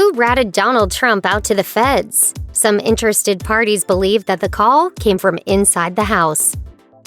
Who ratted Donald Trump out to the feds? Some interested parties believe that the call came from inside the house.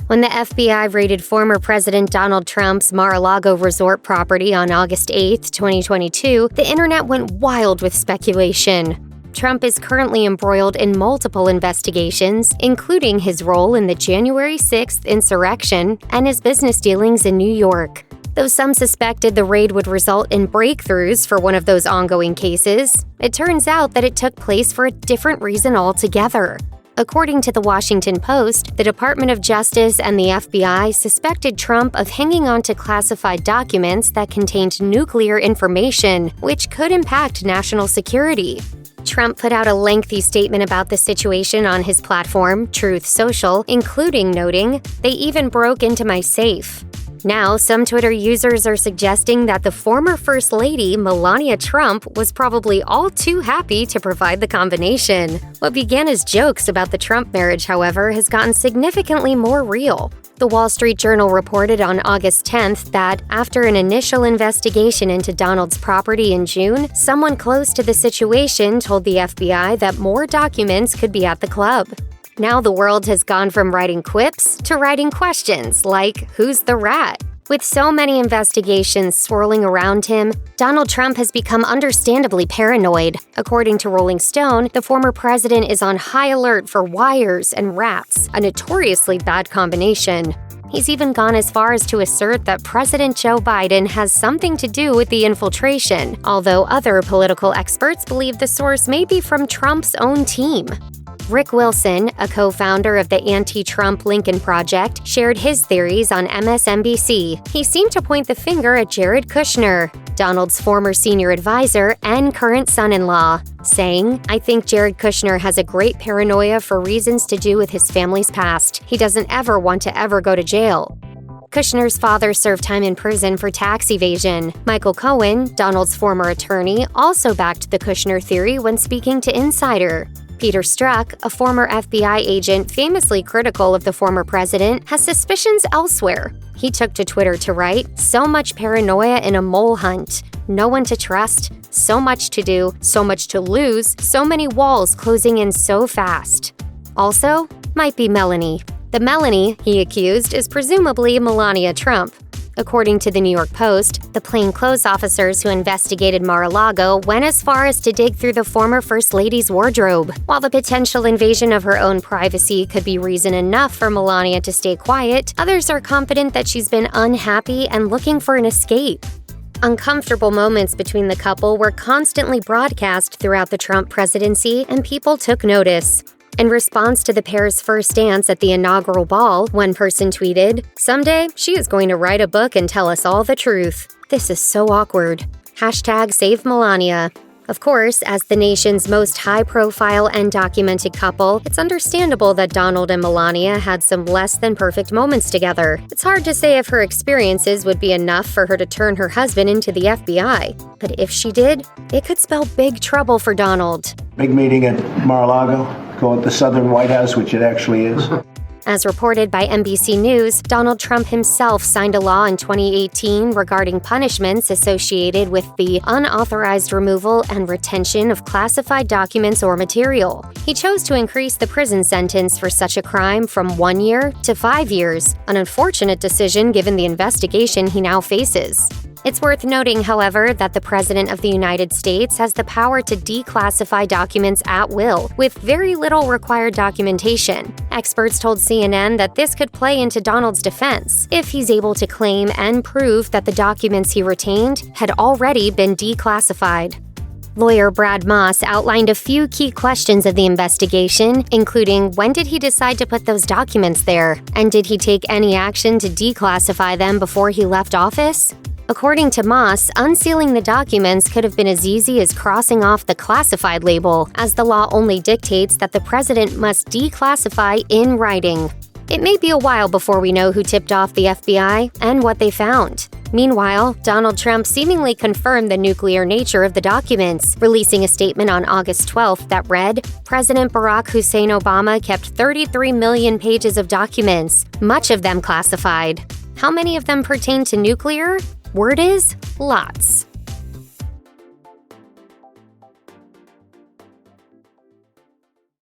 When the FBI raided former President Donald Trump's Mar-a-Lago resort property on August 8, 2022, the internet went wild with speculation. Trump is currently embroiled in multiple investigations, including his role in the January 6th insurrection and his business dealings in New York. Though some suspected the raid would result in breakthroughs for one of those ongoing cases, it turns out that it took place for a different reason altogether. According to the Washington Post, the Department of Justice and the FBI suspected Trump of hanging on to classified documents that contained nuclear information, which could impact national security. Trump put out a lengthy statement about the situation on his platform, Truth Social, including noting, "They even broke into my safe." Now, some Twitter users are suggesting that the former First Lady, Melania Trump, was probably all too happy to provide the combination. What began as jokes about the Trump marriage, however, has gotten significantly more real. The Wall Street Journal reported on August 10th that, after an initial investigation into Donald's property in June, someone close to the situation told the FBI that more documents could be at the club. Now the world has gone from writing quips to writing questions like, who's the rat? With so many investigations swirling around him, Donald Trump has become understandably paranoid. According to Rolling Stone, the former president is on high alert for wires and rats, a notoriously bad combination. He's even gone as far as to assert that President Joe Biden has something to do with the infiltration, although other political experts believe the source may be from Trump's own team. Rick Wilson, a co-founder of the anti-Trump Lincoln Project, shared his theories on MSNBC. He seemed to point the finger at Jared Kushner, Donald's former senior advisor and current son-in-law, saying, "I think Jared Kushner has a great paranoia for reasons to do with his family's past. He doesn't ever want to ever go to jail." Kushner's father served time in prison for tax evasion. Michael Cohen, Donald's former attorney, also backed the Kushner theory when speaking to Insider. Peter Strzok, a former FBI agent famously critical of the former president, has suspicions elsewhere. He took to Twitter to write, "So much paranoia in a mole hunt. No one to trust. So much to do. So much to lose. So many walls closing in so fast." Also, might be Melanie. The Melanie, he accused, is presumably Melania Trump. According to the New York Post, the plainclothes officers who investigated Mar-a-Lago went as far as to dig through the former First Lady's wardrobe. While the potential invasion of her own privacy could be reason enough for Melania to stay quiet, others are confident that she's been unhappy and looking for an escape. Uncomfortable moments between the couple were constantly broadcast throughout the Trump presidency, and people took notice. In response to the pair's first dance at the inaugural ball, one person tweeted, "Someday, she is going to write a book and tell us all the truth. This is so awkward. #Save Melania." Of course, as the nation's most high-profile and documented couple, it's understandable that Donald and Melania had some less-than-perfect moments together. It's hard to say if her experiences would be enough for her to turn her husband into the FBI. But if she did, it could spell big trouble for Donald. Big meeting at Mar-a-Lago, call it the Southern White House, which it actually is. As reported by NBC News, Donald Trump himself signed a law in 2018 regarding punishments associated with the unauthorized removal and retention of classified documents or material. He chose to increase the prison sentence for such a crime from 1 year to 5 years, an unfortunate decision given the investigation he now faces. It's worth noting, however, that the President of the United States has the power to declassify documents at will, with very little required documentation. Experts told CNN that this could play into Donald's defense, if he's able to claim and prove that the documents he retained had already been declassified. Lawyer Brad Moss outlined a few key questions of the investigation, including when did he decide to put those documents there, and did he take any action to declassify them before he left office? According to Moss, unsealing the documents could have been as easy as crossing off the classified label, as the law only dictates that the president must declassify in writing. It may be a while before we know who tipped off the FBI and what they found. Meanwhile, Donald Trump seemingly confirmed the nuclear nature of the documents, releasing a statement on August 12th that read, "President Barack Hussein Obama kept 33 million pages of documents, much of them classified. How many of them pertain to nuclear? Word is, lots."